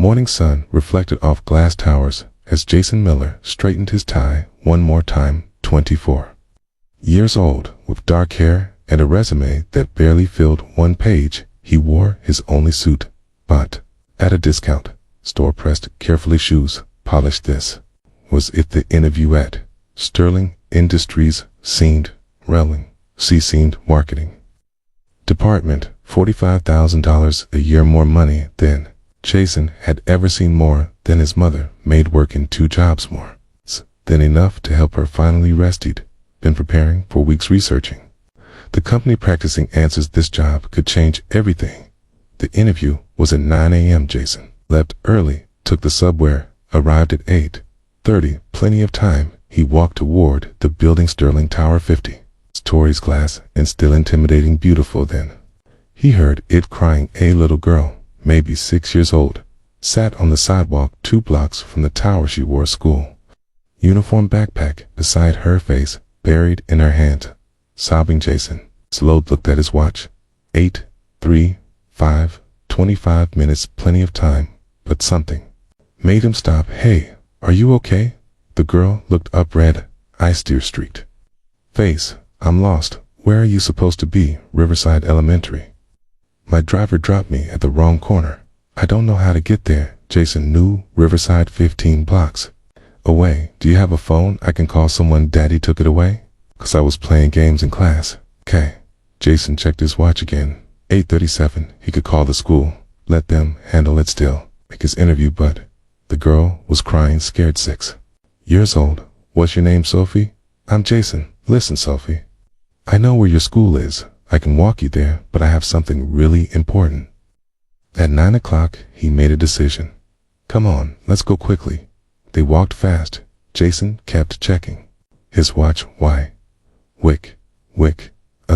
Morning sun reflected off glass towers as Jason Miller straightened his tie one more time. 24 years old, with dark hair and a resume that barely filled one page, he wore his only suit, bought at a discount, store-pressed, carefully shoes, polished. This was it. The interview at Sterling Industries seemed relevant. She seemed marketing department, $45,000 a year, more money than Jason had ever seen, more than his mother made working 2 jobs, more than enough to help her finally rest. He'd been preparing for weeks, researching the company, practicing answers. This job could change everything. The interview was at 9 a.m. Jason left early, took the subway, arrived at 8:30, plenty of time. He walked toward the building, Sterling Tower, 50 stories, glass, and still intimidating beautiful. Then he heard it crying. A little girl, maybe 6 years old, sat on the sidewalk 2 blocks from the tower. She wore a school uniform, backpack beside her, face buried in her hand, sobbing. Jason slowed, looked at his watch. 8:35, 25 minutes, plenty of time, but something made him stop. Hey, are you okay? The girl looked up, red eye, Steer Street face. I'm lost. Where are you supposed to be? Riverside Elementary. My driver dropped me at the wrong corner. I don't know how to get there. Jason knew Riverside, 15 blocks away. Do you have a phone? I can call someone. Daddy took it away? 'Cause I was playing games in class. Okay. Jason checked his watch again. 8:37. He could call the school. Let them handle it, still make his interview. But the girl was crying, scared. 6 years old. What's your name? Sophie. I'm Jason. Listen, Sophie, I know where your school is. I can walk you there, but I have something really important. At 9 o'clock, he made a decision. Come on, let's go quickly. They walked fast. Jason kept checking his watch. Why? Wick.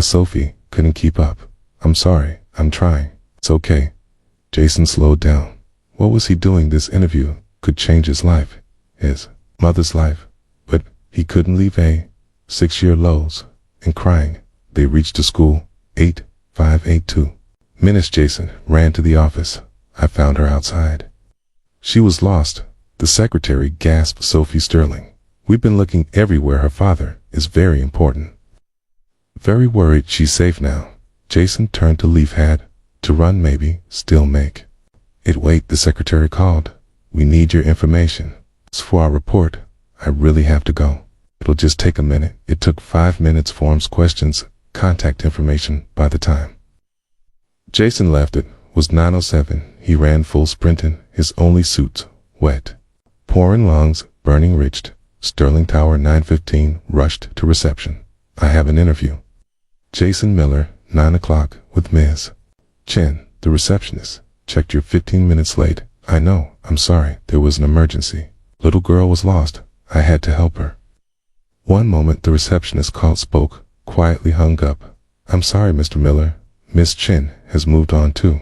Sophie couldn't keep up. I'm sorry, I'm trying. It's okay. Jason slowed down. What was he doing? This interview could change his life, his mother's life, but he couldn't leave. 6-year lows and crying. They reached the school. 8:582 minutes. Jason ran to the office. I found her outside. She was lost. The secretary gasped. Sophie Sterling. We've been looking everywhere. Her father is very important. Very worried. She's safe now. Jason turned to leave, had to run, maybe still make it. Wait, the secretary called. We need your information. It's for our report. I really have to go. It'll just take a minute. It took 5 minutes. Forms, questions, contact information. By the time Jason left, it was 9:07. He ran full sprinting, his only suit wet, pouring lungs, burning. Reached Sterling Tower 9:15, rushed to reception. I have an interview. Jason Miller, 9 o'clock, with Ms. Chen, the receptionist. Checked, you're 15 minutes late. I know, I'm sorry, there was an emergency. Little girl was lost. I had to help her. One moment, the receptionist called, spoke, quietly hung up. I'm sorry, Mr. Miller. Miss Chen has moved on to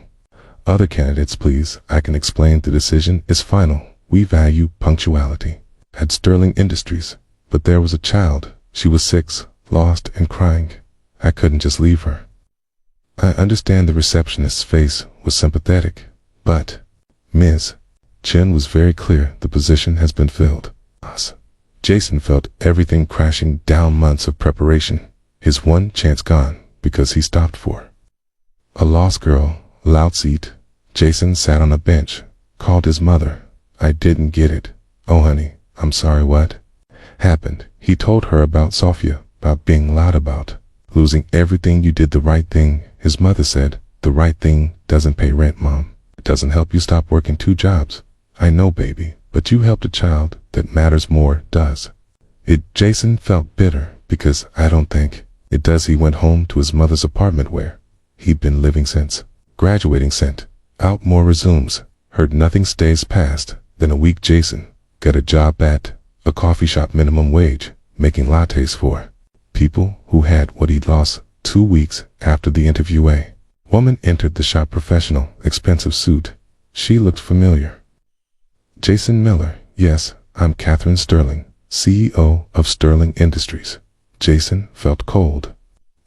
other candidates. Please, I can explain. The decision is final. We value punctuality at Sterling Industries. But there was a child. She was 6, lost and crying. I couldn't just leave her. I understand. The receptionist's face was sympathetic, but Ms. Chen was very clear. The position has been filled. Jason felt everything crashing down. Months of preparation. His one chance gone because he stopped for a lost girl. Loud seat. Jason sat on a bench, called his mother. I didn't get it. Oh honey, I'm sorry. What happened? He told her about Sophia, about being loud, about losing everything. You did the right thing. His mother said, the right thing doesn't pay rent, Mom. It doesn't help you stop working 2 jobs. I know, baby, but you helped a child that matters more, does it? Jason felt bitter because I don't think it does. He went home to his mother's apartment where he'd been living since graduating. Sent out more resumes. Heard nothing stays past than a week. Jason got a job at a coffee shop, minimum wage, making lattes for people who had what he'd lost. 2 weeks after the interview, a woman entered the shop, professional, expensive suit. She looked familiar. Jason Miller. Yes, I'm Catherine Sterling, CEO of Sterling Industries. Jason felt cold.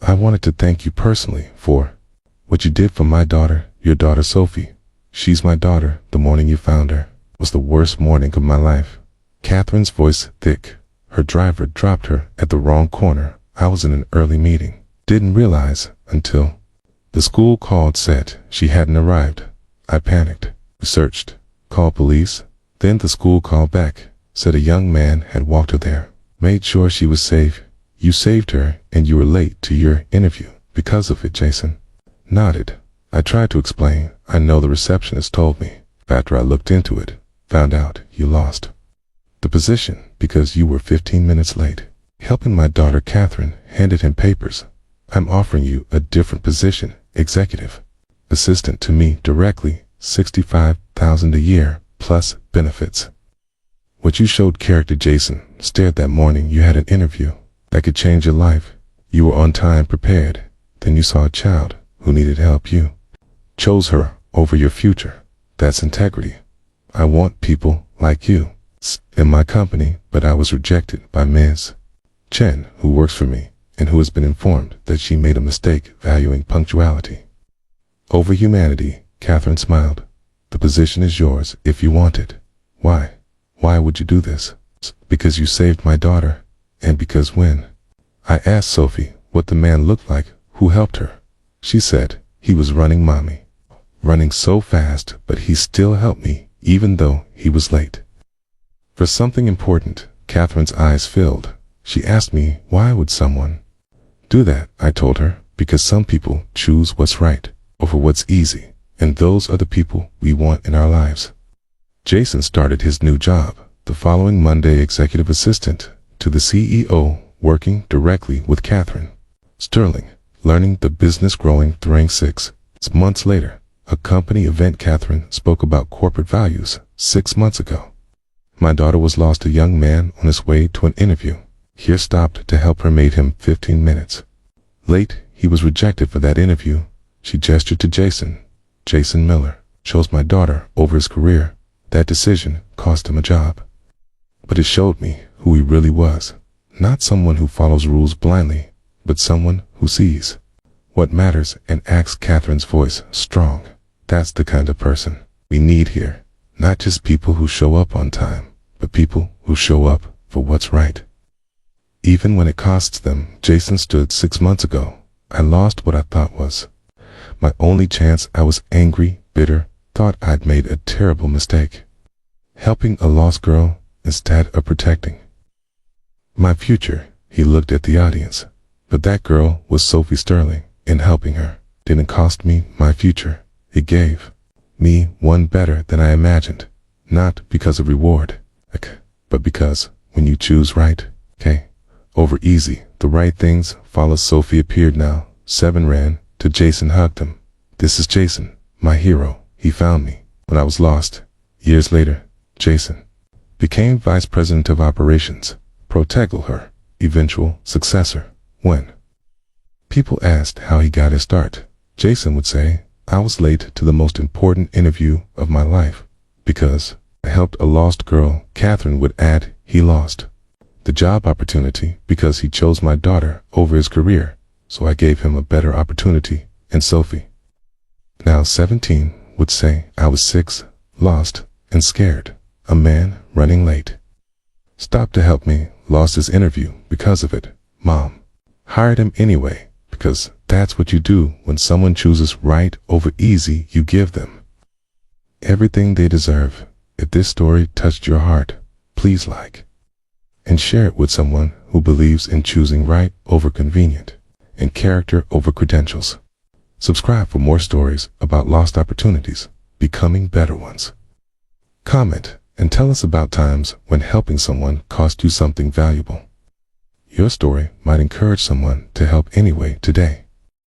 I wanted to thank you personally for what you did for my daughter, your daughter Sophie. She's my daughter. The morning you found her was the worst morning of my life. Catherine's voice thick. Her driver dropped her at the wrong corner. I was in an early meeting. Didn't realize until the school called, said she hadn't arrived. I panicked, searched, called police. Then the school called back, said a young man had walked her there. Made sure she was safe. You saved her and you were late to your interview because of it, Jason. Nodded. I tried to explain. I know the receptionist told me. After I looked into it, found out you lost the position because you were 15 minutes late. Helping my daughter Catherine, handed him papers. I'm offering you a different position, executive assistant to me directly, $65,000 a year, plus benefits. What you showed character, Jason. Stared that morning you had an interview that could change your life. You were on time, prepared. Then you saw a child who needed help. You chose her over your future. That's integrity. I want people like you in my company, but I was rejected by Ms. Chen, who works for me, and who has been informed that she made a mistake valuing punctuality over humanity. Catherine smiled. The position is yours if you want it. Why? Why would you do this? Because you saved my daughter, and because when I asked Sophie what the man looked like who helped her, she said he was running mommy. Running so fast, but he still helped me, even though he was late. For something important. Catherine's eyes filled. She asked me, why would someone do that? I told her, because some people choose what's right over what's easy, and those are the people we want in our lives. Jason started his new job the following Monday, executive assistant to the CEO, working directly with Catherine Sterling, learning the business growing during 6 months later. A company event. Catherine spoke about corporate values 6 months ago. My daughter was lost. A young man on his way to an interview. Here stopped to help her, made him 15 minutes late. He was rejected for that interview. She gestured to Jason. Jason Miller chose my daughter over his career. That decision cost him a job. But it showed me who he really was. Not someone who follows rules blindly, but someone who sees what matters and acts. Catherine's voice strong. That's the kind of person we need here. Not just people who show up on time, but people who show up for what's right, even when it costs them. Jason stood 6 months ago. I lost what I thought was my only chance. I was angry, bitter, thought I'd made a terrible mistake, helping a lost girl instead of protecting my future. He looked at the audience. But that girl was Sophie Sterling, and helping her didn't cost me my future. It gave me one better than I imagined, not because of reward, but because when you choose right, over easy, the right things follow. Sophie appeared now. 7 ran to Jason, hugged him. This is Jason, my hero. He found me when I was lost. Years later, Jason became vice president of operations, Protego, her eventual successor. When people asked how he got his start, Jason would say, I was late to the most important interview of my life because I helped a lost girl. Catherine would add, he lost the job opportunity because he chose my daughter over his career, so I gave him a better opportunity. And Sophie, now 17, would say, I was 6, lost, and scared. A man running late stopped to help me, lost his interview because of it. Mom hired him anyway, because that's what you do when someone chooses right over easy. You give them everything they deserve. If this story touched your heart, please like and share it with someone who believes in choosing right over convenient and character over credentials. Subscribe for more stories about lost opportunities, becoming better ones. Comment and tell us about times when helping someone cost you something valuable. Your story might encourage someone to help anyway today.